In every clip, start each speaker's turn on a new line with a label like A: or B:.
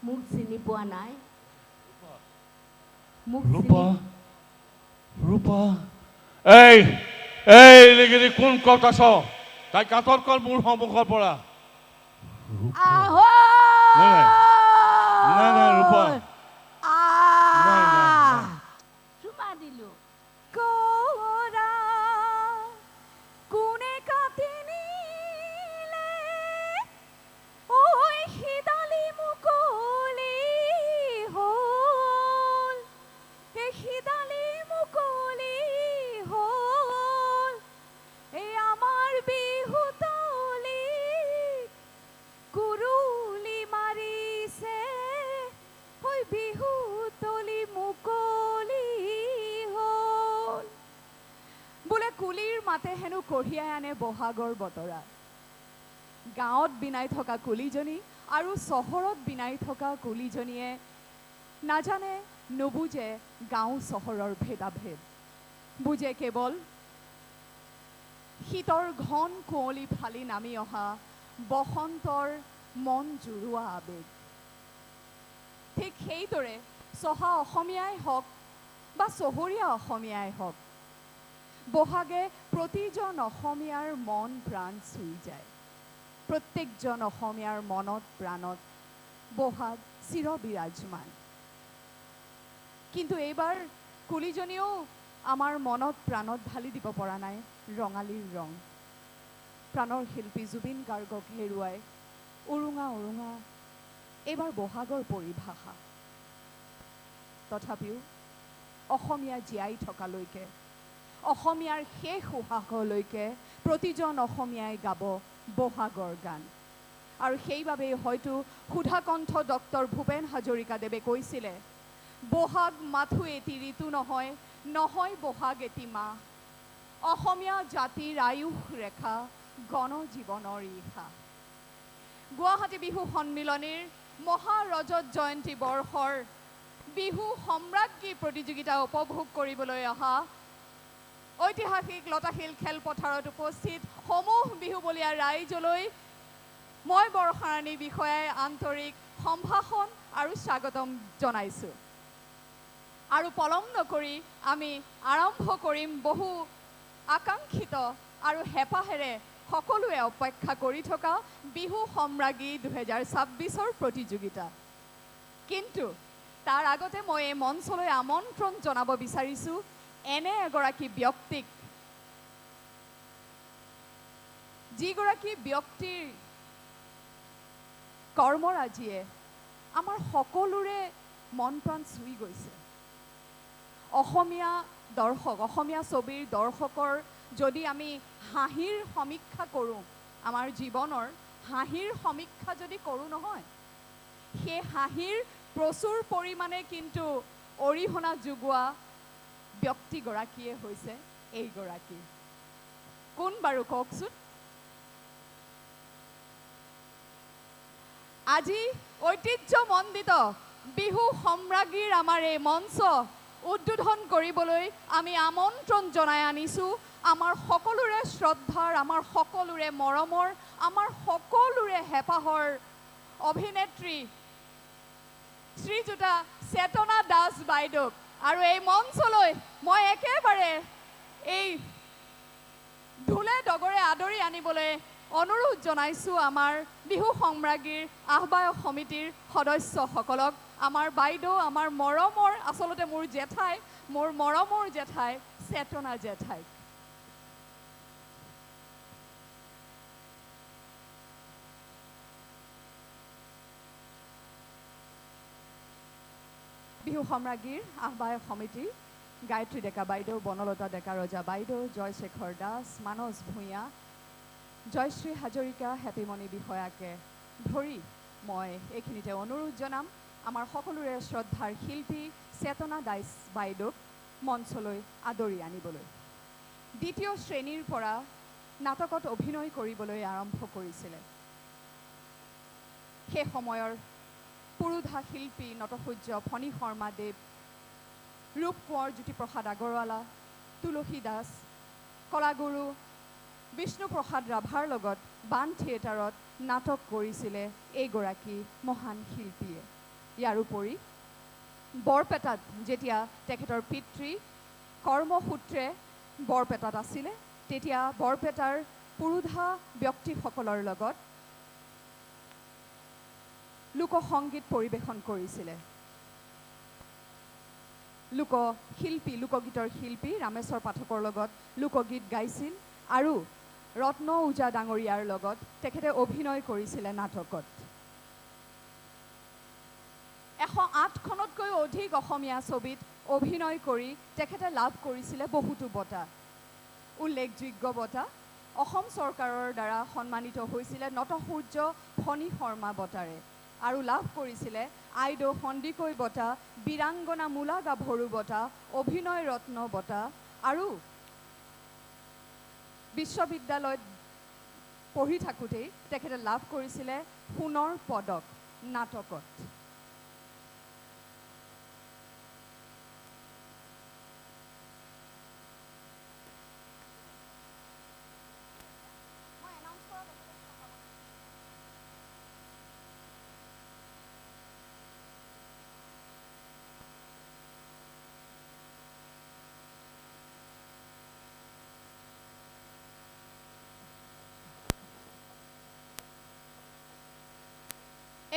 A: মোক চিনি পোৱা নাই মোক
B: ৰূপা ৰূপা এই লেগিৰি কোন ক'ত আছ তাই কাটৰ কল মোৰ সন্মুখৰ পৰা নাই নাই ৰূপা
A: চুমা দিলো
C: কোনে কাটি নিলে ঐ সিডালি মুকলি হ'ল এই সিডালি মুকলি হ'ল এই আমাৰ বিহুতলি কুৰুলি মাৰিছে ঐ বিহুতলি মুকলি হ'ল বোলে কুলিৰ মাতে হেনো কঢ়িয়াই আনে বহাগৰ বতৰা গাঁৱত বিনাই থকা কুলিজনী আৰু চহৰত বিনাই থকা কুলিজনীয়ে নাজানে নুবুজে গাঁও চহৰৰ ভেদাভেদ বুজে কেৱল শীতৰ ঘন কুঁৱলী ফালি নামি অহা বসন্তৰ মন জুৰুৱা আবেগ ঠিক সেইদৰে চহা অসমীয়াই হওক বা চহৰীয়া অসমীয়াই হওক বহাগে প্ৰতিজন অসমীয়াৰ মন প্ৰাণ চুই যায় প্ৰত্যেকজন অসমীয়াৰ মনত প্ৰাণত বহাগ চিৰ বিৰাজমান কিন্তু এইবাৰ কুলিজনীও আমাৰ মনত প্ৰাণত ঢালি দিব পৰা নাই ৰঙালীৰ ৰং প্ৰাণৰ শিল্পী জুবিন গাৰ্গক হেৰুৱাই উৰুঙা উৰুঙা এইবাৰ বহাগৰ পৰিভাষা তথাপিও অসমীয়া জীয়াই থকালৈকে অসমীয়াৰ শেষ উশাহলৈকে প্ৰতিজন অসমীয়াই গাব বহাগৰ গান আৰু সেইবাবেই হয়তো সুধাকণ্ঠ ডক্টৰ ভূপেন হাজৰিকাদেৱে কৈছিলে বহাগ মাথো এটি ঋতু নহয় নহয় বহাগ এটি মাহ অসমীয়া জাতিৰ আয়ুস ৰেখা গণজীৱনৰ ইশা গুৱাহাটী বিহু সন্মিলনীৰ মহাৰজত জয়ন্তী বৰ্ষৰ বিহু সম্ৰাজ্ঞী প্ৰতিযোগিতা উপভোগ কৰিবলৈ অহা ঐতিহাসিক লতাশিল খেলপথাৰত উপস্থিত সমূহ বিহুবলীয়া ৰাইজলৈ মই বৰষাৰাণী বিষয়াই আন্তৰিক সম্ভাষণ আৰু স্বাগতম জনাইছোঁ আৰু পলম নকৰি আমি আৰম্ভ কৰিম বহু আকাংক্ষিত আৰু হেঁপাহেৰে সকলোৱে অপেক্ষা কৰি থকা বিহু সম্ৰাজ্ঞী 2026ৰ প্ৰতিযোগিতা কিন্তু তাৰ আগতে মই এই মঞ্চলৈ আমন্ত্ৰণ জনাব বিচাৰিছোঁ এনে এগৰাকী ব্যক্তিক যিগৰাকী ব্যক্তিৰ কৰ্মৰাজিয়ে আমাৰ সকলোৰে মন প্ৰাণ চুই গৈছে অসমীয়া দৰ্শক অসমীয়া ছবিৰ দৰ্শকৰ যদি আমি হাঁহিৰ সমীক্ষা কৰোঁ আমাৰ জীৱনৰ হাঁহিৰ সমীক্ষা যদি কৰোঁ নহয় সেই হাঁহিৰ প্ৰচুৰ পৰিমাণে কিন্তু অৰিহণা যোগোৱা ব্যক্তিগৰাকীয়ে হৈছে এইগৰাকী কোন বাৰু কওকচোন আজি ঐতিহ্যমণ্ডিত বিহু সম্ৰাজ্ঞীৰ আমাৰ এই মঞ্চ উদ্বোধন কৰিবলৈ আমি আমন্ত্ৰণ জনাই আনিছোঁ আমাৰ সকলোৰে শ্ৰদ্ধাৰ আমাৰ সকলোৰে মৰমৰ আমাৰ সকলোৰে হেঁপাহৰ অভিনেত্ৰী শ্ৰীযুতা চেতনা দাস বাইদেউক আৰু এই মঞ্চলৈ মই একেবাৰে এই ঢোলে ডগৰে আদৰি আনিবলৈ অনুৰোধ জনাইছোঁ আমাৰ বিহু সম্ৰাজ্ঞীৰ আহ্বায়ক সমিতিৰ সদস্যসকলক আমাৰ বাইদেউ আমাৰ মৰমৰ আচলতে মোৰ জেঠাই মোৰ মৰমৰ জেঠাই চেতনা জেঠাইক বিহু সম্ৰাজ্ঞীৰ আহ্বায়ক সমিতি গায়ত্ৰী ডেকা বাইদেউ বনলতা ডেকা ৰজা বাইদেউ জয়শেখৰ দাস মানস ভূঞা জয়শ্ৰী হাজৰিকা হেপিমণি বিষয়াকে ধৰি মই এইখিনিতে অনুৰোধ জনাম আমাৰ সকলোৰে শ্ৰদ্ধাৰ শিল্পী চেতনা দাস বাইদেউক মঞ্চলৈ আদৰি আনিবলৈ দ্বিতীয় শ্ৰেণীৰ পৰা নাটকত অভিনয় কৰিবলৈ আৰম্ভ কৰিছিলে সেই সময়ৰ পুৰুধা শিল্পী নটসূৰ্য ফণী শৰ্মাদেৱ, ৰূপ কোঁৱৰ জ্যোতিপ্ৰসাদ আগৰৱালা, তুলসী দাস, কলাগুৰু বিষ্ণুপ্ৰসাদ ৰাভাৰ লগত বাণ থিয়েটাৰত নাটক কৰিছিলে এইগৰাকী মহান শিল্পীয়ে। ইয়াৰোপৰি বৰপেটাত যেতিয়া তেখেতৰ পিতৃ কৰ্মসূত্ৰে বৰপেটাত আছিলে, তেতিয়া বৰপেটাৰ পুৰুধা ব্যক্তিসকলৰ লগত লোকসংগীত পৰিৱেশন কৰিছিলে। লোকগীতৰ শিল্পী ৰামেশ্বৰ পাঠকৰ লগত লোকগীত গাইছিল আৰু ৰত্ন ওজা ডাঙৰীয়াৰ লগত তেখেতে অভিনয় কৰিছিলে নাটকত। 108খনতকৈ অধিক অসমীয়া ছবিত অভিনয় কৰি তেখেতে লাভ কৰিছিলে বহুতো বঁটা। উল্লেখযোগ্য বঁটা অসম চৰকাৰৰ দ্বাৰা সন্মানিত হৈছিলে নটসূৰ্য ফণী শৰ্মা বঁটাৰে আৰু লাভ কৰিছিলে আইদেউ সন্দিকৈ বঁটা, বীৰাংগনা মূলা গাভৰু বঁটা, অভিনয় ৰত্ন বঁটা আৰু বিশ্ববিদ্যালয়ত পঢ়ি থাকোঁতেই তেখেতে লাভ কৰিছিলে সোণৰ পদক নাটকত।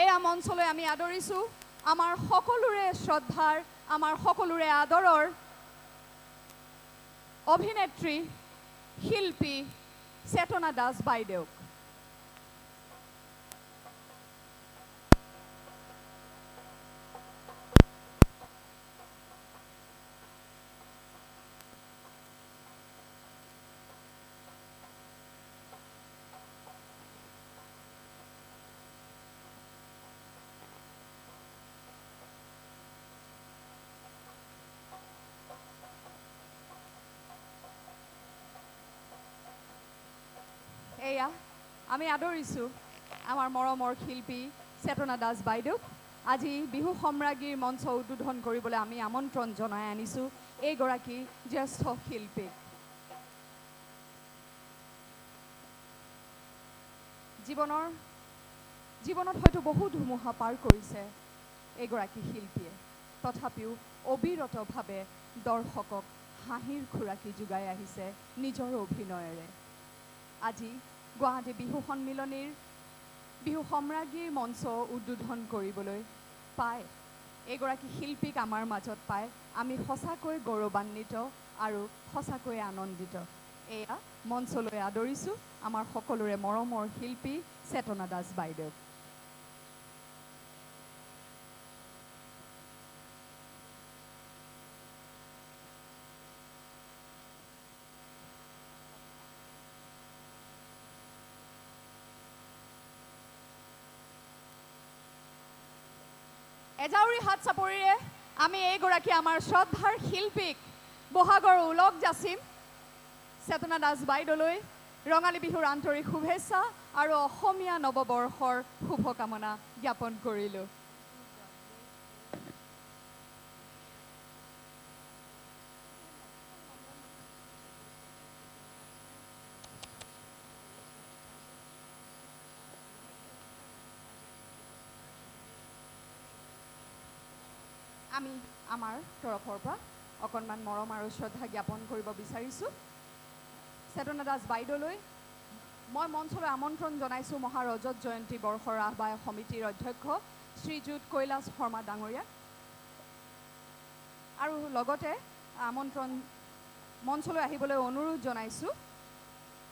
C: এয়া মঞ্চলৈ আমি আদৰিছোঁ আমাৰ সকলোৰে শ্ৰদ্ধাৰ, আমাৰ সকলোৰে আদৰৰ অভিনেত্ৰী শিল্পী চেতনা দাস বাইদেউক। এয়া আমি আদৰিছোঁ আমাৰ মৰমৰ শিল্পী চেতনা দাস বাইদেউক। আজি বিহু সম্ৰাজ্ঞীৰ মঞ্চ উদ্বোধন কৰিবলৈ আমি আমন্ত্ৰণ জনাই আনিছোঁ এইগৰাকী জ্যেষ্ঠ শিল্পীক। জীৱনত হয়তো বহু ধুমুহা পাৰ কৰিছে এইগৰাকী শিল্পীয়ে, তথাপিও অবিৰতভাৱে দৰ্শকক হাঁহিৰ খোৰাকি যোগাই আহিছে নিজৰ অভিনয়েৰে। আজি গুৱাহাটী বিহু সন্মিলনীৰ বিহু সম্ৰাজ্ঞীৰ মঞ্চ উদ্বোধন কৰিবলৈ পাই এইগৰাকী শিল্পীক আমাৰ মাজত পাই আমি সঁচাকৈ গৌৰৱান্বিত আৰু সঁচাকৈ আনন্দিত। এয়া মঞ্চলৈ আদৰিছোঁ আমাৰ সকলোৰে মৰমৰ শিল্পী চেতনা দাস বাইদেউক। এজাউৰি হাত চাপৰিৰে আমি এইগৰাকী আমাৰ শ্ৰদ্ধাৰ শিল্পীক বহাগৰ ওলগ যাচিম চেতনা দাস বাইদেউলৈ ৰঙালী বিহুৰ আন্তৰিক শুভেচ্ছা আৰু অসমীয়া নৱবৰ্ষৰ শুভকামনা জ্ঞাপন কৰিলোঁ। আমি আমাৰ তৰফৰ পৰা অকণমান মৰম আৰু শ্ৰদ্ধা জ্ঞাপন কৰিব বিচাৰিছোঁ চেতনা দাস বাইদেউলৈ। মই মঞ্চলৈ আমন্ত্ৰণ জনাইছোঁ মহাৰজত জয়ন্তী বৰ্ষৰ আহ্বায়ক সমিতিৰ অধ্যক্ষ শ্ৰীযুত কৈলাশ শৰ্মা ডাঙৰীয়াক আৰু লগতে মঞ্চলৈ আহিবলৈ অনুৰোধ জনাইছোঁ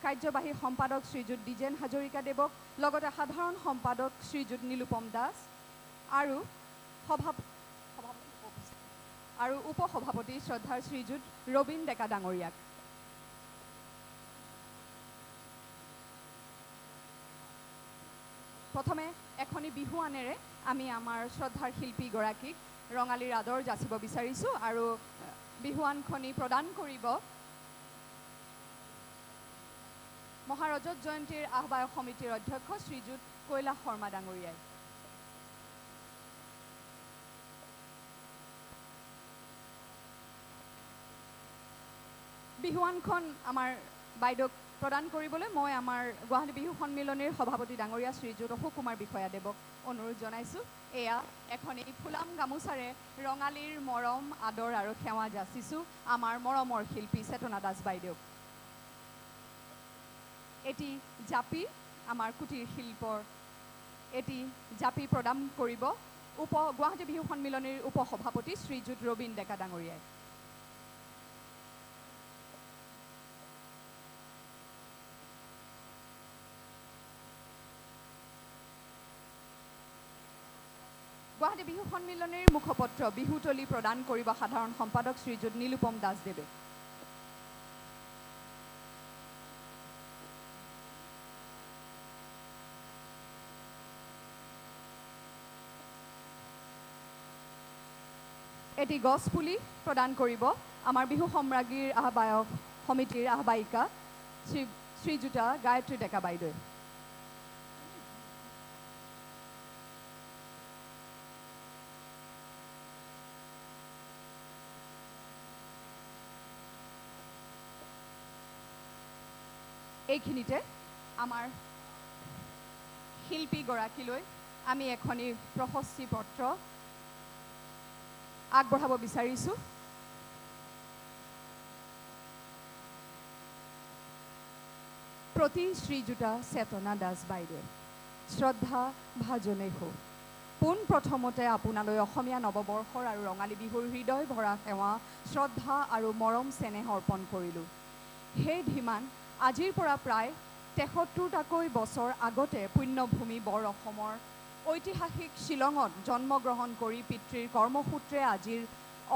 C: কাৰ্যবাহী সম্পাদক শ্ৰীযুত দ্বিজেন হাজৰিকা দেৱক, লগতে সাধাৰণ সম্পাদক শ্ৰীযুত নীলোপম দাস আৰু উপসভাপতি শ্ৰদ্ধাৰ শ্ৰীযুত ৰবীন ডেকা ডাঙৰীয়াক। প্ৰথমে এখনি বিহুৱানেৰে আমি আমাৰ শ্ৰদ্ধাৰ শিল্পীগৰাকীক ৰঙালীৰ আদৰ যাচিব বিচাৰিছোঁ আৰু বিহুৱানখনি প্ৰদান কৰিব মহাৰজত জয়ন্তীৰ আহ্বায়ক সমিতিৰ অধ্যক্ষ শ্ৰীযুত কৈলাশ শৰ্মা ডাঙৰীয়াই। বিহুৱানখন আমাৰ বাইদেউক প্ৰদান কৰিবলৈ মই আমাৰ গুৱাহাটী বিহু সন্মিলনীৰ সভাপতি ডাঙৰীয়া শ্ৰীযুত অশোক কুমাৰ বিষয়াদেৱক অনুৰোধ জনাইছোঁ। এয়া এখন এই ফুলাম গামোচাৰে ৰঙালীৰ মৰম আদৰ আৰু সেৱা যাচিছোঁ আমাৰ মৰমৰ শিল্পী চেতনা দাস বাইদেউক। এটি জাপি আমাৰ কুটিৰ শিল্পৰ এটি জাপি প্ৰদান কৰিব গুৱাহাটী বিহু সন্মিলনীৰ উপসভাপতি শ্ৰীযুত ৰবীন ডেকা ডাঙৰীয়াই। গুৱাহাটী বিহু সন্মিলনীৰ মুখপত্ৰ বিহুতলী প্ৰদান কৰিব সাধাৰণ সম্পাদক শ্ৰীযুত নীলোপম দাসদেৱে। এটি গছ পুলি প্ৰদান কৰিব আমাৰ বিহু সম্ৰাজ্ঞীৰ আহ্বায়ক সমিতিৰ আহ্বায়িকা শ্ৰীযুতা গায়ত্ৰী ডেকা বাইদেৱে। এইখিনিতে আমাৰ শিল্পীগৰাকীলৈ আমি এখনি প্ৰশস্তি পত্ৰ আগবঢ়াব বিচাৰিছোঁ। প্ৰতি শ্ৰীযুতা চেতনা দাস বাইদেউ শ্ৰদ্ধা ভাজনে হো পোনপ্ৰথমতে আপোনালৈ অসমীয়া নৱবৰ্ষৰ আৰু ৰঙালী বিহুৰ হৃদয় ভৰা সেৱা শ্ৰদ্ধা আৰু মৰম চেনেহ অৰ্পণ কৰিলোঁ। সেই ধীমান আজিৰ পৰা প্ৰায় ৭৩টাকৈ বছৰ আগতে পুণ্যভূমি বৰ অসমৰ ঐতিহাসিক শ্বিলঙত জন্মগ্ৰহণ কৰি পিতৃৰ কৰ্মসূত্ৰে আজিৰ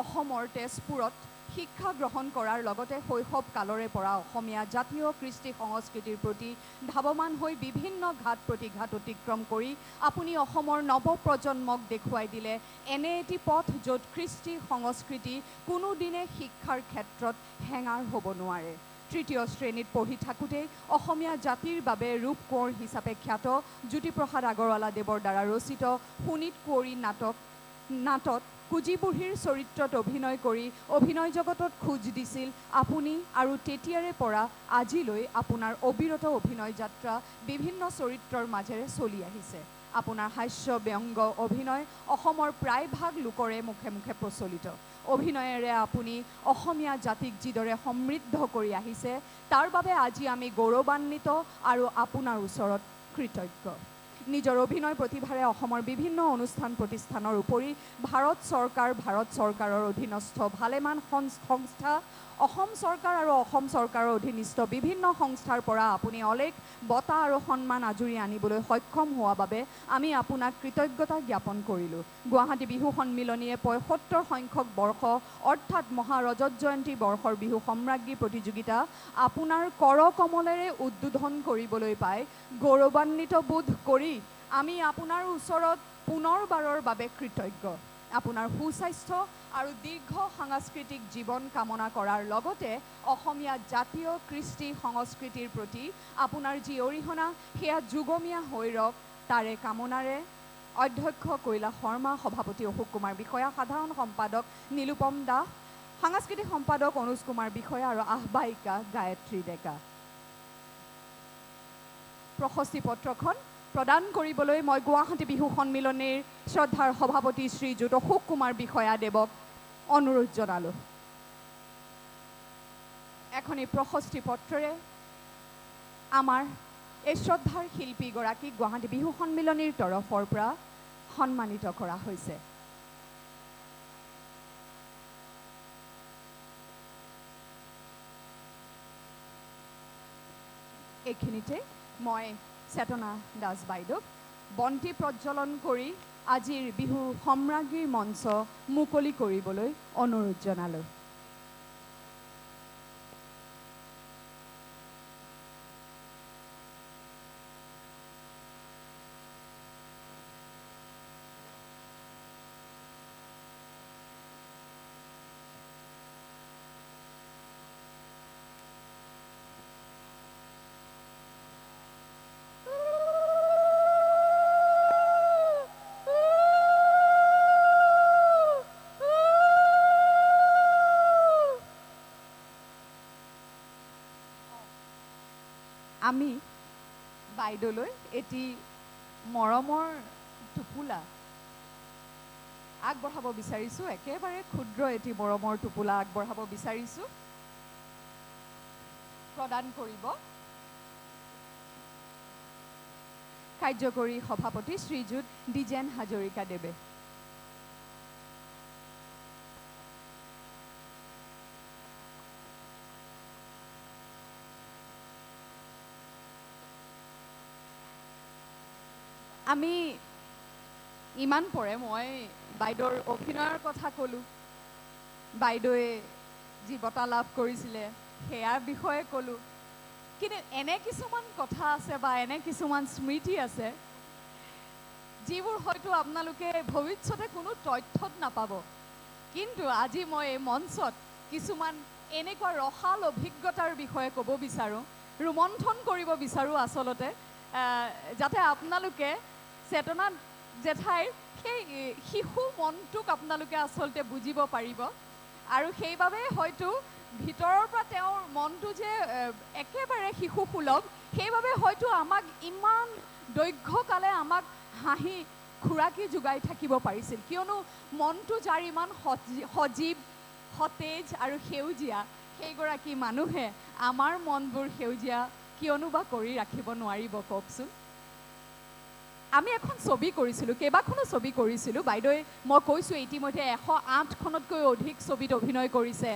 C: অসমৰ তেজপুৰত শিক্ষা গ্ৰহণ কৰাৰ লগতে শৈশৱ কালৰে পৰা অসমীয়া জাতীয় কৃষ্টি সংস্কৃতিৰ প্ৰতি ধাৱমান হৈ বিভিন্ন ঘাত প্ৰতিঘাত অতিক্ৰম কৰি আপুনি অসমৰ নৱপ্ৰজন্মক দেখুৱাই দিলে এনে এটি পথ য'ত কৃষ্টি সংস্কৃতি কোনোদিনে শিক্ষাৰ ক্ষেত্ৰত হেঙাৰ হ'ব নোৱাৰে। তৃতীয় শ্ৰেণীত পঢ়ি থাকোঁতেই অসমীয়া জাতিৰ বাবে ৰূপ কোঁৱৰ হিচাপে খ্যাত জ্যোতিপ্ৰসাদ আগৰৱালাদেৱৰ দ্বাৰা ৰচিত শোণিত কুঁৱৰী নাটত কুজি বুঢ়ীৰ চৰিত্ৰত অভিনয় কৰি অভিনয় জগতত খোজ দিছিল আপুনি আৰু তেতিয়াৰে পৰা আজিলৈ আপোনাৰ অবিৰত অভিনয় যাত্ৰা বিভিন্ন চৰিত্ৰৰ মাজেৰে চলি আহিছে। আপোনাৰ হাস্য ব্যংগ অভিনয় অসমৰ প্ৰায়ভাগ লোকৰে মুখে মুখে প্ৰচলিত। অভিনয়েৰে আপুনি অসমীয়া জাতিক যিদৰে সমৃদ্ধ কৰি আহিছে তাৰ বাবে আজি আমি গৌৰৱান্বিত আৰু আপোনাৰ ওচৰত কৃতজ্ঞ। নিজৰ অভিনয় প্ৰতিভাৰে অসমৰ বিভিন্ন অনুষ্ঠান প্ৰতিষ্ঠানৰ উপৰি ভাৰত চৰকাৰৰ অধীনস্থ ভালেমান সংস্থা অসম চৰকাৰ আৰু অসম চৰকাৰৰ অধীনস্থ বিভিন্ন সংস্থাৰ পৰা আপুনি অলেখ বঁটা আৰু সন্মান আজুৰি আনিবলৈ সক্ষম হোৱা বাবে আমি আপোনাক কৃতজ্ঞতা জ্ঞাপন কৰিলোঁ। গুৱাহাটী বিহু সন্মিলনীয়ে ৭৫ সংখ্যক বৰ্ষ অৰ্থাৎ মহাৰজত জয়ন্তী বৰ্ষৰ বিহু সম্ৰাজ্ঞী প্ৰতিযোগিতা আপোনাৰ কৰ কমলেৰে উদ্বোধন কৰিবলৈ পাই গৌৰৱান্বিত বোধ কৰি আমি আপোনাৰ ওচৰত পুনৰবাৰৰ বাবে কৃতজ্ঞ। আপোনাৰ সুস্বাস্থ্য আৰু দীৰ্ঘ সাংস্কৃতিক জীৱন কামনা কৰাৰ লগতে অসমীয়া জাতীয় কৃষ্টি সংস্কৃতিৰ প্ৰতি আপোনাৰ যি অৰিহণা সেয়া যুগমীয়া হৈ ৰওক তাৰে কামনাৰে অধ্যক্ষ কৈলাশ শৰ্মা, সভাপতি অশোক কুমাৰ বিষয়া, সাধাৰণ সম্পাদক নীলোপম দাস, সাংস্কৃতিক সম্পাদক অনুজ কুমাৰ বিষয়া আৰু আহ্বায়িকা গায়ত্ৰী ডেকা। প্ৰশস্তি পত্ৰখন প্ৰদান কৰিবলৈ মই গুৱাহাটী বিহু সন্মিলনীৰ শ্ৰদ্ধাৰ সভাপতি শ্ৰীযুত অশোক কুমাৰ বিষয়াদেৱক অনুৰোধ জনালোঁ। এখনি প্ৰশস্তি পত্ৰৰে আমাৰ এই শ্ৰদ্ধাৰ শিল্পীগৰাকীক গুৱাহাটী বিহু সন্মিলনীৰ তৰফৰ পৰা সন্মানিত কৰা হৈছে। এইখিনিতে মই চেতনা দাস বাইদেউক বন্তি প্ৰজ্বলন কৰি আজিৰ বিহু সম্ৰাজ্ঞীৰ মঞ্চ মুকলি কৰিবলৈ অনুৰোধ জনালোঁ। আমি বাইদেউলৈ এটি মৰমৰ টোপোলা আগবঢ়াব বিচাৰিছোঁ। একেবাৰে ক্ষুদ্ৰ এটি মৰমৰ টোপোলা আগবঢ়াব বিচাৰিছোঁ। প্ৰদান কৰিব কাৰ্যকৰী সভাপতি শ্ৰীযুত দ্বিজেন হাজৰিকাদেৱে। আমি ইমান পৰে মই বাইদেউৰ অভিনয়ৰ কথা ক'লোঁ, বাইদেৱে যি বঁটা লাভ কৰিছিলে সেয়াৰ বিষয়ে ক'লোঁ, কিন্তু এনে কিছুমান কথা আছে বা এনে কিছুমান স্মৃতি আছে যিবোৰ হয়তো আপোনালোকে ভৱিষ্যতে কোনো তথ্যত নাপাব, কিন্তু আজি মই এই মঞ্চত কিছুমান এনেকুৱা ৰসাল অভিজ্ঞতাৰ বিষয়ে ক'ব বিচাৰোঁ, ৰোমন্থন কৰিব বিচাৰোঁ আচলতে, যাতে আপোনালোকে চেতনা জেঠাইৰ সেই শিশু মনটোক আপোনালোকে আচলতে বুজিব পাৰিব। আৰু সেইবাবে হয়তো ভিতৰৰ পৰা তেওঁৰ মনটো যে একেবাৰে শিশুসুলভ, সেইবাবে হয়তো আমাক ইমান দৈৰ্ঘ্যকালে আমাক হাঁহি খুৰাকি যোগাই থাকিব পাৰিছিল, কিয়নো মনটো যাৰ ইমান সজীৱ সতেজ আৰু সেউজীয়া, সেইগৰাকী মানুহে আমাৰ মনবোৰ সেউজীয়া কিয়নো বা কৰি ৰাখিব নোৱাৰিব কওকচোন। আমি এখন ছবি কৰিছিলোঁ, কেইবাখনো ছবি কৰিছিলোঁ। বাইদেৱে মই কৈছোঁ ইতিমধ্যে 108খনতকৈ অধিক ছবিত অভিনয় কৰিছে।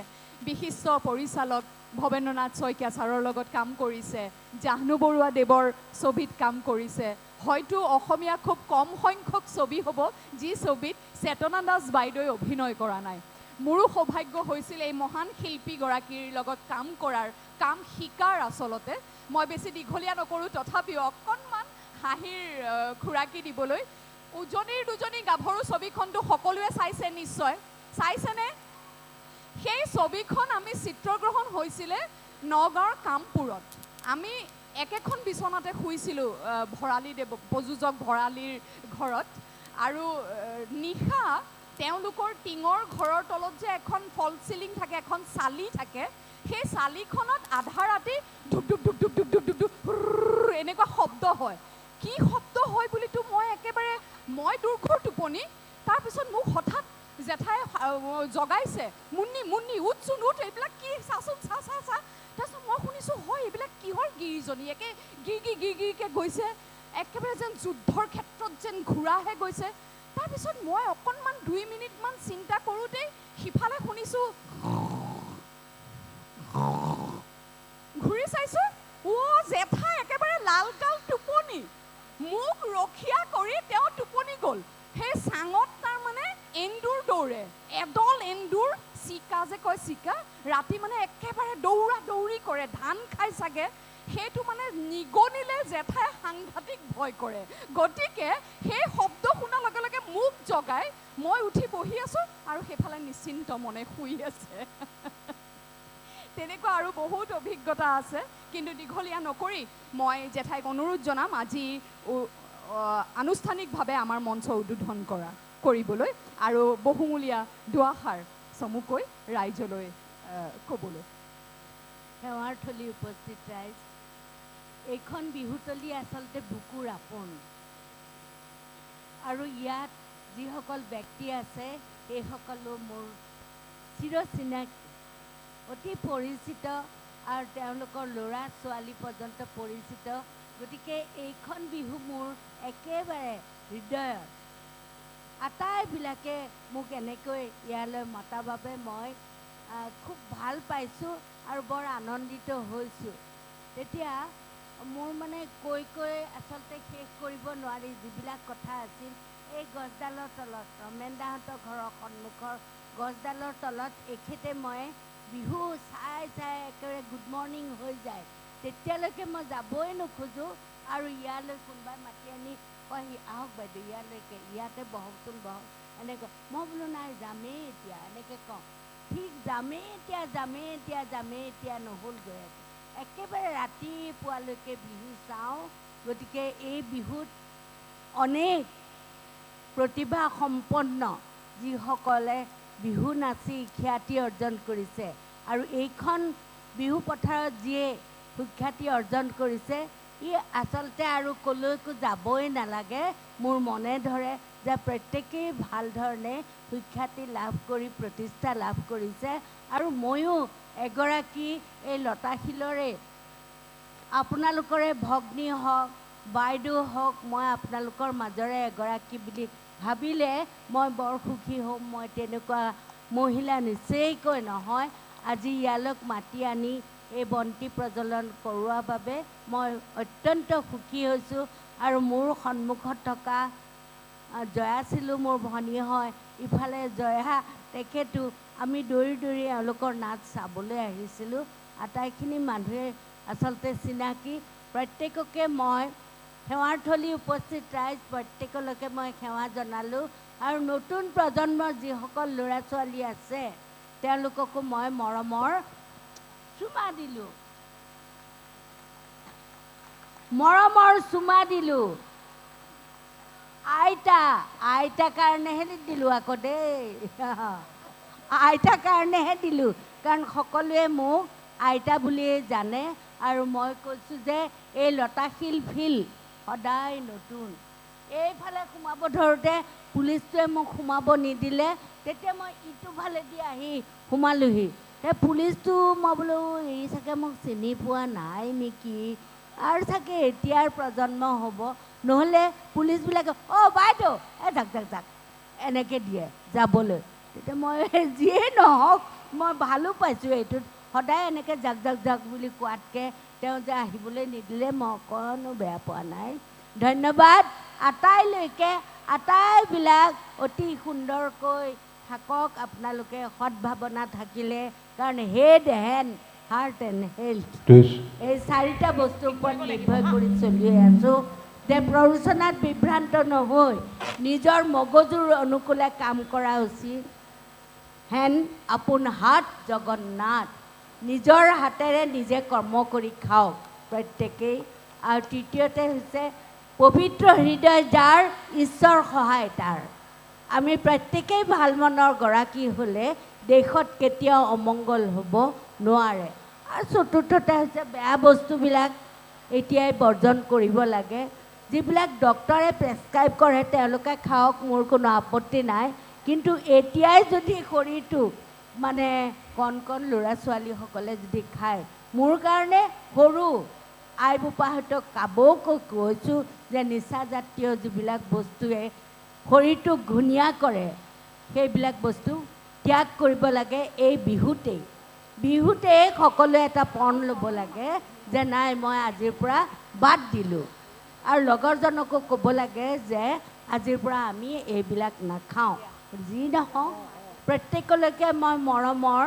C: বিশিষ্ট পৰিচালক ভৱেন্দ্ৰনাথ শইকীয়া ছাৰৰ লগত কাম কৰিছে, জাহ্নু বৰুৱা দেৱৰ ছবিত কাম কৰিছে। হয়তো অসমীয়া খুব কম সংখ্যক ছবি হ'ব যি ছবিত চেতনা দাস বাইদেৱে অভিনয় কৰা নাই। মোৰো সৌভাগ্য হৈছিল এই মহান শিল্পীগৰাকীৰ লগত কাম কৰাৰ, কাম শিকাৰ। আচলতে মই বেছি দীঘলীয়া নকৰোঁ, তথাপিও অকণমান হাঁহিৰ খুৰাকি দিবলৈ। উজনিৰ দুজনী গাভৰু ছবিখনটো সকলোৱে চাইছে, নিশ্চয় চাইছেনে? সেই ছবিখন আমি চিত্ৰগ্ৰহণ হৈছিলে নগাঁৱৰ কামপুৰত। আমি একেখন বিচনাতে শুইছিলোঁ ভৰালী দেৱ প্ৰযোজক ভৰালীৰ ঘৰত, আৰু নিশা তেওঁলোকৰ টিঙৰ ঘৰৰ তলত যে এখন ফল চিলিং থাকে, এখন চালি থাকে, সেই চালিখনত আধা ৰাতি ধুপ ধুপ ধুপ ধুপ ধুপ ধুপ ধুপ ধুপ এনেকুৱা শব্দ হয়। কি শব্দ হয় বুলিতো মই দুৰ্ঘৰ টোপনি। তাৰপিছত মোক হঠাৎ জেঠাই জগাইছে, মুন্নি মুন্নি উঠচোন উঠ, এইবিলাক কি চাচোন চা চা চা। তাৰপিছত মই শুনিছোঁ হয় এইবিলাক কিহৰ গিৰিজনী, একে গিৰগিৰকৈ গৈছে, একেবাৰে যেন যুদ্ধৰ ক্ষেত্ৰত যেন ঘূৰাহে গৈছে। তাৰপিছত মই অকণমান 2 মিনিটমান চিন্তা কৰোঁতেই সিফালে শুনিছোঁ, ঘূৰি চাইছোঁ, জেঠাই একেবাৰে লালকাল টোপনি। মোক ৰখীয়া কৰি তেওঁ টোপনি গ'ল। সেই চাঙত তাৰমানে এন্দুৰ দৌৰে, এডল এন্দুৰ, চিকা যে কয় চিকা, ৰাতি মানে একেবাৰে দৌৰা দৌৰি কৰে, ধান খাই চাগে। সেইটো মানে নিগনিলে জেঠাই সাংঘাতিক ভয় কৰে। গতিকে সেই শব্দ শুনাৰ লগে লগে মোক জগাই মই উঠি বহি আছোঁ আৰু সেইফালে নিশ্চিন্ত মনে শুই আছে। তেনেকুৱা আৰু বহুত অভিজ্ঞতা আছে, কিন্তু দীঘলীয়া নকৰি মই জেঠাইক অনুৰোধ জনাম আজি আনুষ্ঠানিকভাৱে আমাৰ মঞ্চ উদ্বোধন কৰিবলৈ আৰু বহুমূলীয়া দুআষাৰ চমুকৈ ৰাইজলৈ ক'বলৈ।
A: সেৱাৰ থলী উপস্থিত ৰাইজ, এইখন বিহুতলী আচলতে বুকুৰ আপোন, আৰু ইয়াত যিসকল ব্যক্তি আছে সেইসকলো মোৰ চিৰচিনাকি, অতি পৰিচিত, আৰু তেওঁলোকৰ ল'ৰা ছোৱালী পৰ্যন্ত পৰিচিত। গতিকে এইখন বিহু মোৰ একেবাৰে হৃদয়ৰ। আটাইবিলাকে মোক এনেকৈ ইয়ালৈ মতাৰ বাবে মই খুব ভাল পাইছোঁ আৰু বৰ আনন্দিত হৈছোঁ। তেতিয়া মোৰ মানে কৈ আচলতে শেষ কৰিব নোৱাৰি যিবিলাক কথা আছিল। এই গছডালৰ তলত, ৰমেনদাহঁতৰ ঘৰৰ সন্মুখৰ গছডালৰ তলত এখেতে মই বিহু চাই একেবাৰে গুড মৰ্ণিং হৈ যায়, তেতিয়ালৈকে মই যাবই নোখোজোঁ। আৰু ইয়ালৈ কোনোবাই মাতি আনি কয় আহক বাইদেউ ইয়ালৈকে, ইয়াতে বহকচোন বহক, এনেকৈ। মই বোলো নাই যামেই এতিয়া, এনেকৈ কওঁ। ঠিক যামেই এতিয়া নহ'লগৈ, একেবাৰে ৰাতিপুৱালৈকে বিহু চাওঁ। গতিকে এই বিহুত অনেক প্ৰতিভা সম্পন্ন যিসকলে বিহু নাচি খ্যাতি অৰ্জন কৰিছে, আৰু এইখন বিহু পথাৰত যিয়ে সুখ্যাতি অৰ্জন কৰিছে। ই আচলতে আৰু ক'লৈকো যাবই নালাগে। মোৰ মনে ধৰে যে প্ৰত্যেকেই ভাল ধৰণে সুখ্যাতি লাভ কৰি প্ৰতিষ্ঠা লাভ কৰিছে। আৰু ময়ো এগৰাকী এই লতাশিলৰে আপোনালোকৰে ভগ্নী হওক বাইদেউ হওক, মই আপোনালোকৰ মাজৰে এগৰাকী বুলি ভাবিলে মই বৰ সুখী হ'ম। মই তেনেকুৱা মহিলা নিশ্চয়কৈ নহয়। আজি ইয়ালৈ মাতি আনি এই বন্তি প্ৰজ্বলন কৰোৱাৰ বাবে মই অত্যন্ত সুখী হৈছোঁ। আৰু মোৰ সন্মুখত থকা জয়া চিলু মোৰ ভনী হয়, ইফালে জয়া তেখেতো আমি দৌৰি দৌৰি এওঁলোকৰ নাচ চাবলৈ আহিছিলোঁ। আটাইখিনি মানুহে আচলতে চিনাকি। প্ৰত্যেককে মই সেৱাৰ থলী উপস্থিত ৰাইজ প্ৰত্যেকলৈকে মই সেৱা জনালোঁ। আৰু নতুন প্ৰজন্মৰ যিসকল ল'ৰা ছোৱালী আছে তেওঁলোককো মই মৰমৰ চুমা দিলোঁ, মৰমৰ চুমা দিলোঁ। আইতা কাৰণেহে দিলোঁ আকৌ দেই, আইতা কাৰণেহে দিলোঁ, কাৰণ সকলোৱে মোক আইতা বুলিয়ে জানে। আৰু মই কৈছোঁ যে এই লতাশিল ফিল্ড সদায় নতুন। এইফালে সোমাব ধৰোঁতে পুলিচটোৱে মোক সোমাব নিদিলে, তেতিয়া মই ইটো ফালেদি আহি সোমালোহি। পুলিচটো মই বোলো এই চাগে মোক চিনি পোৱা নাই নেকি, আৰু চাগে এতিয়াৰ প্ৰজন্ম হ'ব। নহ'লে পুলিচবিলাকে অ' বাইদেউ যাক যাক যাক এনেকৈ দিয়ে যাবলৈ। তেতিয়া মই যিয়ে নহওক মই ভালো পাইছোঁ এইটোত। সদায় এনেকৈ জাক জাক জাক বুলি কোৱাতকৈ তেওঁ যে আহিবলৈ নিদিলে মই অকণো বেয়া পোৱা নাই। ধন্যবাদ আটাইলৈকে। আটাইবিলাক অতি সুন্দৰকৈ থাকক আপোনালোকে, সদ্ভাৱনা থাকিলে। কাৰণ head hand heart and health এই চাৰিটা বস্তুৰ ওপৰত নিৰ্ভৰ কৰি চলি আছোঁ। যে প্ৰৰোচনাত বিভ্ৰান্ত নহৈ নিজৰ মগজুৰ অনুকূলে কাম কৰা উচিত। হেন আপোন হাত জগন্নাথ, নিজৰ হাতেৰে নিজে কৰ্ম কৰি খাওক প্ৰত্যেকেই। আৰু তৃতীয়তে হৈছে পবিত্ৰ হৃদয় যাৰ ঈশ্বৰ সহায় তাৰ। আমি প্ৰত্যেকেই ভাল মনৰ গৰাকী হ'লে দেশত কেতিয়াও অমংগল হ'ব নোৱাৰে। আৰু চতুৰ্থতে হৈছে বেয়া বস্তুবিলাক এতিয়াই বৰ্জন কৰিব লাগে। যিবিলাক ডক্টৰে প্ৰেছক্ৰাইব কৰে তেওঁলোকে খাওক, মোৰ কোনো আপত্তি নাই। কিন্তু এতিয়াই যদি শৰীৰটো মানে কণ কণ ল'ৰা ছোৱালীসকলে যদি খায়, মোৰ কাৰণে সৰু আই বোপাহঁতক কাবৌকৈ কৈছোঁ যে নিচাজাতীয় যিবিলাক বস্তুৱে শৰীৰটোক ঘূণীয়া কৰে সেইবিলাক বস্তু ত্যাগ কৰিব লাগে। এই বিহুতেই সকলোৱে এটা পণ ল'ব লাগে যে নাই মই আজিৰ পৰা বাদ দিলোঁ। আৰু লগৰজনকো ক'ব লাগে যে আজিৰ পৰা আমি এইবিলাক নাখাওঁ। যি নহওক প্ৰত্যেকলৈকে মই মৰমৰ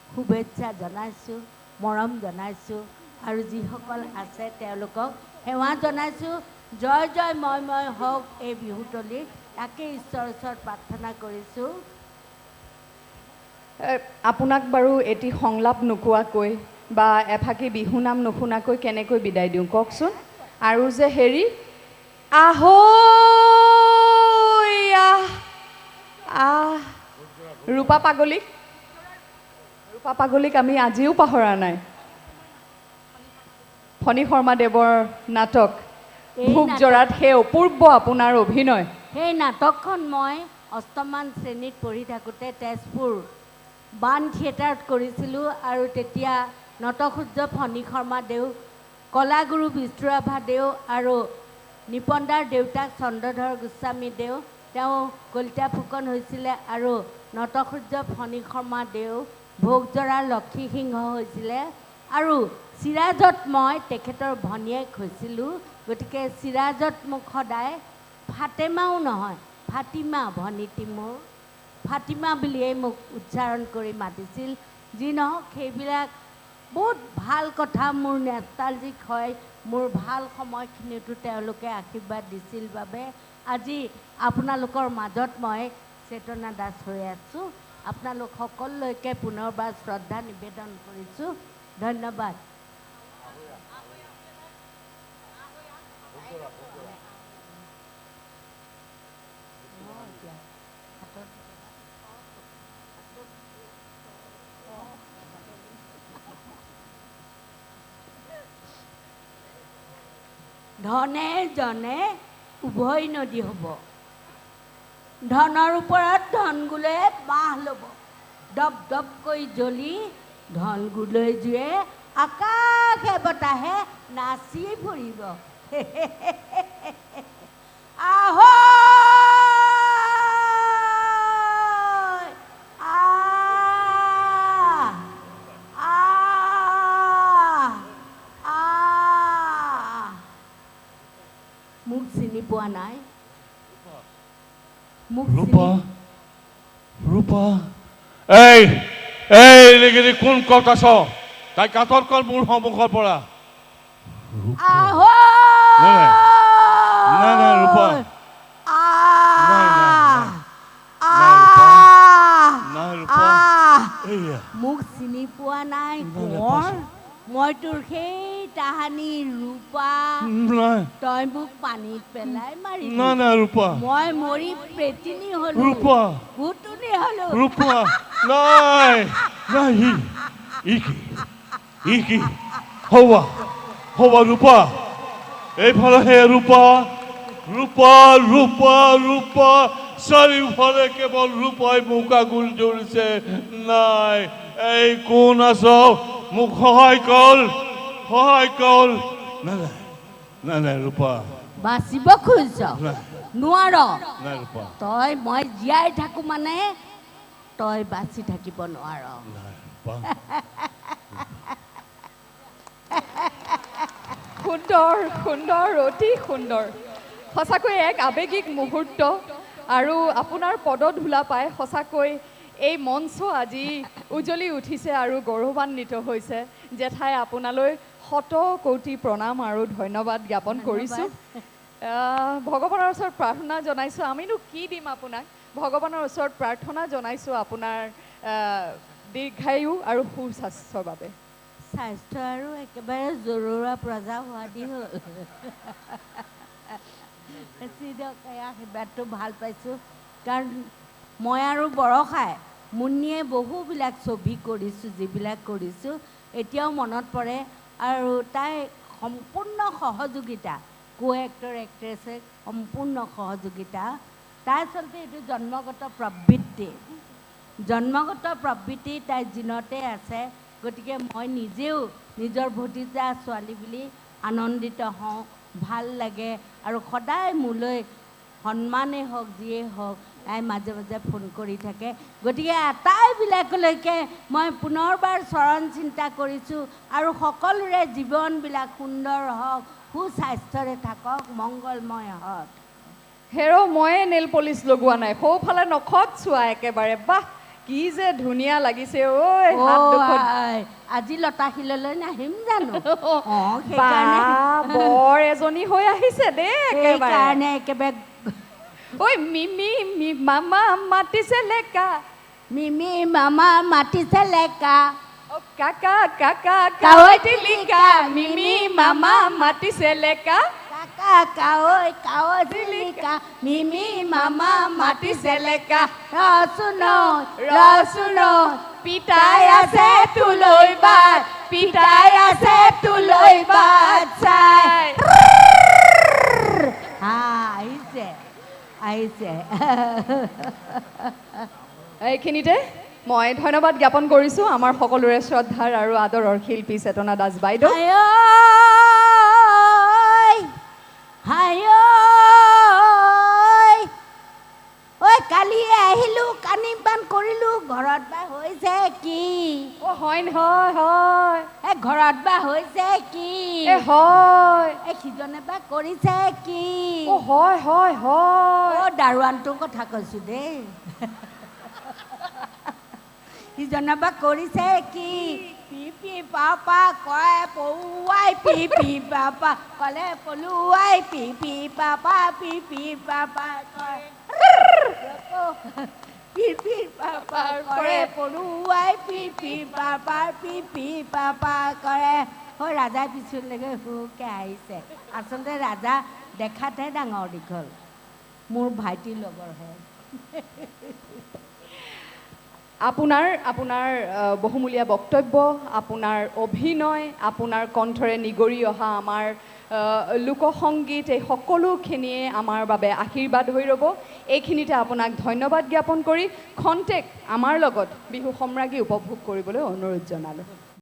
A: শুভেচ্ছা জনাইছোঁ, মৰম জনাইছোঁ। আৰু যিসকল আছে তেওঁলোকক সেৱা জনাইছোঁ। জয় জয় ময় হওক এই বিহুতলী, তাকে ঈশ্বৰৰ ওচৰত প্ৰাৰ্থনা কৰিছোঁ।
C: আপোনাক বাৰু এটি সংলাপ নোকোৱাকৈ বা এফাকি বিহু নাম নুশুনাকৈ কেনেকৈ বিদায় দিওঁ কওকচোন। আৰু যে হেৰি আহৈ ৰূপা পাগলীক আমি আজিও পাহৰা নাই। ফণী শৰ্মাদেৱৰ নাটক ভোগ জৰাত সেই অপূৰ্ব আপোনাৰ অভিনয়।
A: সেই নাটকখন মই অষ্টমমান শ্ৰেণীত পঢ়ি থাকোঁতে তেজপুৰ বাণ থিয়েটাৰত কৰিছিলোঁ। আৰু তেতিয়া নটসূৰ্য ফণী শৰ্মাদেউ, কলাগুৰু বিষ্ণুৰাভাদেউ আৰু নিপনদাৰ দেউতাক চন্দ্ৰধৰ গোস্বামীদেউ, তেওঁ কলিতা ফুকন হৈছিলে। আৰু নটসূৰ্য ফণী শৰ্মাদেউ ভোগজৰাৰ লক্ষী সিংহ হৈছিলে। আৰু চিৰাজত মই তেখেতৰ ভনীয়েক হৈছিলোঁ। গতিকে চিৰাজত মোক সদায় ফাতেমাও নহয় ফাতিমা, ভনীটি মোৰ ফাতিমা বুলিয়েই মোক উচ্চাৰণ কৰি মাতিছিল। যি নহওক সেইবিলাক বহুত ভাল কথা, মোৰ নেষ্টালজিক হয়। মোৰ ভাল সময়খিনিতো তেওঁলোকে আশীৰ্বাদ দিছিল বাবে আজি আপোনালোকৰ মাজত মই চেতনা দাস হৈ আছোঁ। আপোনালোক সকলোলৈকে পুনৰবাৰ শ্ৰদ্ধা নিবেদন কৰিছোঁ। ধন্যবাদ। ধনে জনে উভয় নদী হ'ব। ধনৰ ওপৰত ধনগুলে বাঁহ ল'ব, দপ দপকৈ জ্বলি ধনগুলৈ জুয়ে আকাশে বতাহে নাচি ফুৰিব। আহৈ আহ আহ আহ। মোক চিনি পোৱা নাই? মোক
B: ৰূপা
A: চিনি
B: ৰূপা এই এই লিগিৰি কোন কত আছ? তাই কাটৰ কৰ মোৰ সন্মুখৰ পৰা।
A: আহৈ
B: নাই, নাই, নাই, ৰূপা। নাই, নাই, নাই, ৰূপা। নাই, ৰূপা। এইয়া।
A: মোক চিনি পোৱা নাই
B: নাই,
A: কোঁৱৰ?
B: পাইছোঁ।
A: মই তোৰ সেই তাহানি ৰূপা।
B: নাই,
A: তই মোক পানীত পেলাই মাৰিলি।
B: নাই, নাই, ৰূপা।
A: মই মৰি প্ৰেতিনী হলো,
B: ৰূপা।
A: ভুতুনি হলো।
B: ৰূপা নাই, নাই, ই কি হবা হবা ৰূপা এইফালে হে ৰূপা ৰূপা ৰূপা ৰূপা চাৰিওফালে কেৱল ৰূপাই মোক আগুল ধৰিছে। নাই, এই কোন আছ? মোক সহায় কৰ। নাই, নাই, নাই, নাই, ৰূপা।
A: বাচিব খুজিছ?
B: নাই,
A: নোৱাৰ।
B: নাই, ৰূপা।
A: তই মই জীয়াই থাকো মানে তই বাচি থাকিব নোৱাৰ।
B: নাই, ৰূপা।
C: সুন্দৰ সুন্দৰ, অতি সুন্দৰ, সঁচাকৈ এক আৱেগিক মুহূৰ্ত। আৰু আপোনাৰ পদধূলা পাই সঁচাকৈ এই মঞ্চ আজি উজ্বলি উঠিছে আৰু গৌৰৱান্বিত হৈছে। জেঠাই আপোনালৈ শত কোটি প্ৰণাম আৰু ধন্যবাদ জ্ঞাপন কৰিছোঁ। ভগৱানৰ ওচৰত প্ৰাৰ্থনা জনাইছোঁ, আমিনো কি দিম আপোনাক, ভগৱানৰ ওচৰত প্ৰাৰ্থনা জনাইছোঁ আপোনাৰ দীৰ্ঘায়ু আৰু সুস্বাস্থ্যৰ বাবে।
A: স্বাস্থ্য আৰু একেবাৰে জৰুৰা প্ৰজা হোৱা দি হ'ল। আশীৰ্বাদটো ভাল পাইছোঁ, কাৰণ মই আৰু বৰষাই মুন্নিয়ে বহুবিলাক ছবি কৰিছোঁ, যিবিলাক কৰিছোঁ এতিয়াও মনত পৰে। আৰু তাই সম্পূৰ্ণ সহযোগিতা, কো এক্টৰ এক্ট্ৰেছে সম্পূৰ্ণ সহযোগিতা। তাই আচলতে এইটো জন্মগত প্ৰবৃত্তি তাইৰ জিনতে আছে। গতিকে মই নিজেও নিজৰ ভতিজা ছোৱালী বুলি আনন্দিত হওঁ, ভাল লাগে। আৰু সদায় মোলৈ সন্মানেই হওক যিয়েই হওক তাই মাজে মাজে ফোন কৰি থাকে। গতিকে আটাইবিলাকলৈকে মই পুনৰবাৰ চৰণ চিন্তা কৰিছোঁ আৰু সকলোৰে জীৱনবিলাক সুন্দৰ হওক, সুস্বাস্থ্যৰে থাকক, মংগলময় হওক।
C: হেৰ' ময়ে নেল পলিচ লগোৱা নাই, সৌফালে নখত চোৱা একেবাৰে। বাহ, কি যে ধুনীয়া লাগিছে ঐ। হাত দুখন
A: আজি লতাশিললৈ নাহিম জানো?
C: বৰ এজনী হৈ আহিছে দেই
A: সেইকাৰণে একেবাৰে
C: ঐ মিমি মামা মাতিছে লেকা,
A: মিমি মামা মাতিছে লেকা,
C: কাকা কাকা কাৱৈ টিলিকা, মিমি মামা মাতিছে লেকা,
A: কাকা কাৱৈ কাৱৈ টিলিকা, মিমি মামা মাতিছে লেকা। ৰচুন
C: পিতাই আছে তোলৈ বাট, পিতাই আছে তোলৈ বাট চাই।
A: আহিছে
C: এইখিনিতে মই ধন্যবাদ জ্ঞাপন কৰিছোঁ আমাৰ সকলোৰে শ্ৰদ্ধাৰ আৰু আদৰৰ শিল্পী চেতনা দাস বাইদেউ।
A: কালি আহিলোঁ, কানি পান কৰিলোঁ, ঘৰত বা হৈছে কি?
C: হয় হয়,
A: ঘৰত বা হৈছে কি?
C: হয়,
A: সিজনে বা কৰিছে কি?
C: হয় হয় হয়,
A: দাৰোৱানটোৰ কথা কৈছোঁ দেই। সিজনে বা কৰিছে কি? পি পি পাপা কয় পৌৱাই, পি পি পাপা কলে পলুৱাই, পি পি পাপা কয় পি পি পাপা কৰে পলুৱাই, পি পি পাপা কৰে। ৰাজাই পিছলৈকে হুকে আহিছে। আচলতে ৰাজা দেখাতহে ডাঙৰ দীঘল, মোৰ ভাইটিৰ লগৰহে।
C: আপোনাৰ আপোনাৰ বহুমূলীয়া বক্তব্য, আপোনাৰ অভিনয়, আপোনাৰ কণ্ঠৰে নিগৰি অহা আমাৰ লোকসংগীত, এই সকলোখিনিয়ে আমাৰ বাবে আশীৰ্বাদ হৈ ৰ'ব। এইখিনিতে আপোনাক ধন্যবাদ জ্ঞাপন কৰি খন্তেক আমাৰ লগত বিহু সম্ৰাজ্ঞী উপভোগ কৰিবলৈ অনুৰোধ জনালোঁ।